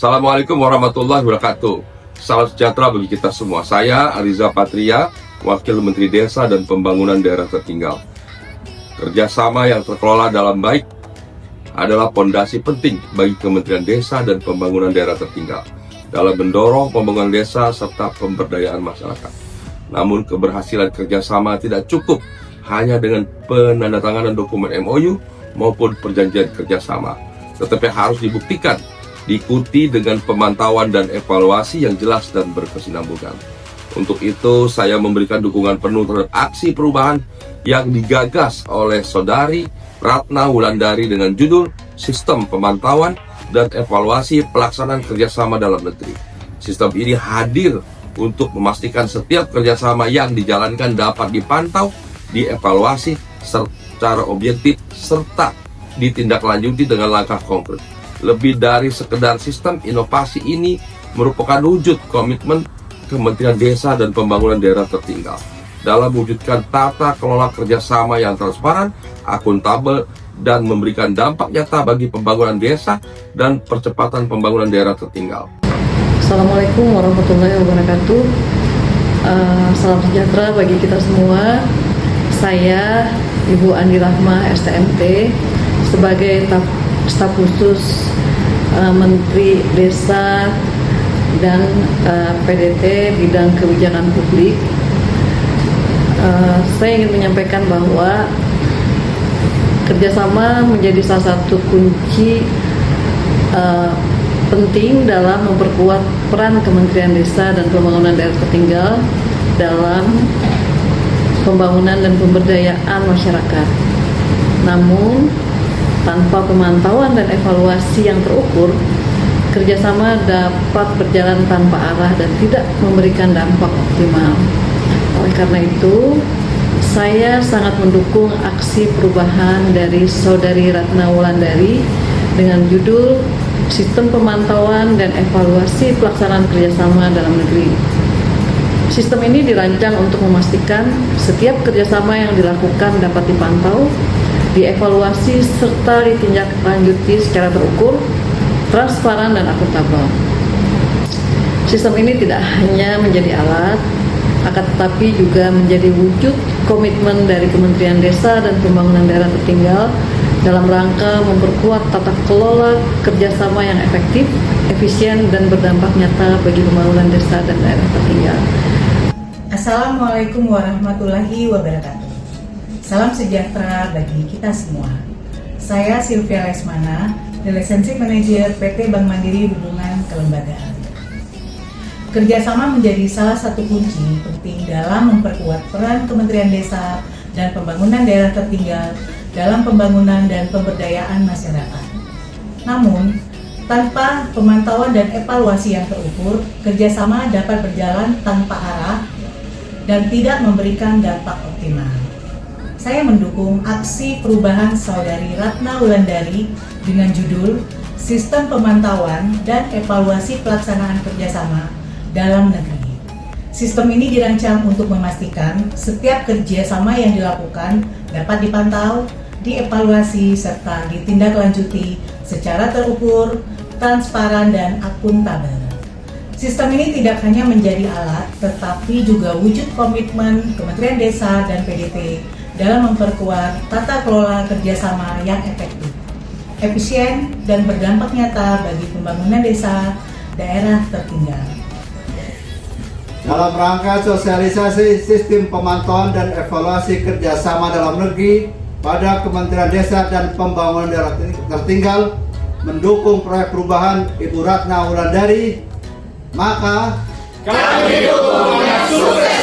Assalamualaikum warahmatullahi wabarakatuh. Salam sejahtera bagi kita semua. Saya Ariza Patria, Wakil Menteri Desa dan Pembangunan Daerah Tertinggal. Kerjasama yang terkelola dalam baik adalah pondasi penting bagi Kementerian Desa dan Pembangunan Daerah Tertinggal dalam mendorong pembangunan desa serta pemberdayaan masyarakat. Namun keberhasilan kerjasama tidak cukup hanya dengan penandatanganan dokumen MOU maupun perjanjian kerjasama, tetapi harus dibuktikan, diikuti dengan pemantauan dan evaluasi yang jelas dan berkesinambungan. Untuk itu, saya memberikan dukungan penuh terhadap aksi perubahan yang digagas oleh Saudari Ratna Wulandari dengan judul Sistem Pemantauan dan Evaluasi Pelaksanaan Kerjasama Dalam Negeri. Sistem ini hadir untuk memastikan setiap kerjasama yang dijalankan dapat dipantau, dievaluasi secara objektif, serta ditindaklanjuti dengan langkah konkret. Lebih dari sekedar sistem, inovasi ini merupakan wujud komitmen Kementerian Desa dan Pembangunan Daerah Tertinggal dalam mewujudkan tata kelola kerjasama yang transparan, akuntabel, dan memberikan dampak nyata bagi pembangunan desa dan percepatan pembangunan daerah tertinggal. Assalamualaikum warahmatullahi wabarakatuh. Salam sejahtera bagi kita semua. Saya Ibu Andi Rahma STMT sebagai staf khusus Menteri Desa dan PDT bidang kebijakan publik. Saya ingin menyampaikan bahwa kerjasama menjadi salah satu kunci penting dalam memperkuat peran Kementerian Desa dan Pembangunan Daerah Tertinggal dalam pembangunan dan pemberdayaan masyarakat. Namun, tanpa pemantauan dan evaluasi yang terukur, kerjasama dapat berjalan tanpa arah dan tidak memberikan dampak optimal. Oleh karena itu, saya sangat mendukung aksi perubahan dari Saudari Ratna Wulandari dengan judul Sistem Pemantauan dan Evaluasi Pelaksanaan Kerjasama Dalam Negeri. Sistem ini dirancang untuk memastikan setiap kerjasama yang dilakukan dapat dipantau, dievaluasi, serta ditindaklanjuti secara terukur, transparan, dan akuntabel. Sistem ini tidak hanya menjadi alat, akan tetapi juga menjadi wujud komitmen dari Kementerian Desa dan Pembangunan Daerah Tertinggal dalam rangka memperkuat tata kelola kerjasama yang efektif, efisien, dan berdampak nyata bagi pembangunan desa dan daerah tertinggal. Assalamualaikum warahmatullahi wabarakatuh. Salam sejahtera bagi kita semua. Saya Sylvia Lesmana, Relationship Manager PT Bank Mandiri Hubungan Kelembagaan. Kerjasama menjadi salah satu kunci penting dalam memperkuat peran Kementerian Desa dan Pembangunan Daerah Tertinggal dalam pembangunan dan pemberdayaan masyarakat. Namun, tanpa pemantauan dan evaluasi yang terukur, kerjasama dapat berjalan tanpa arah dan tidak memberikan dampak optimal. Saya mendukung aksi perubahan Saudari Ratna Wulandari dengan judul Sistem Pemantauan dan Evaluasi Pelaksanaan Kerjasama Dalam Negeri. Sistem ini dirancang untuk memastikan setiap kerjasama yang dilakukan dapat dipantau, dievaluasi, serta ditindaklanjuti secara terukur, transparan, dan akuntabel. Sistem ini tidak hanya menjadi alat, tetapi juga wujud komitmen Kementerian Desa dan PDT dalam memperkuat tata kelola kerjasama yang efektif, efisien, dan berdampak nyata bagi pembangunan desa daerah tertinggal. Dalam rangka sosialisasi sistem pemantauan dan evaluasi kerjasama dalam negeri pada Kementerian Desa dan Pembangunan Daerah Tertinggal mendukung proyek perubahan Ibu Ratna Wulandari, maka kami dukung yang sukses.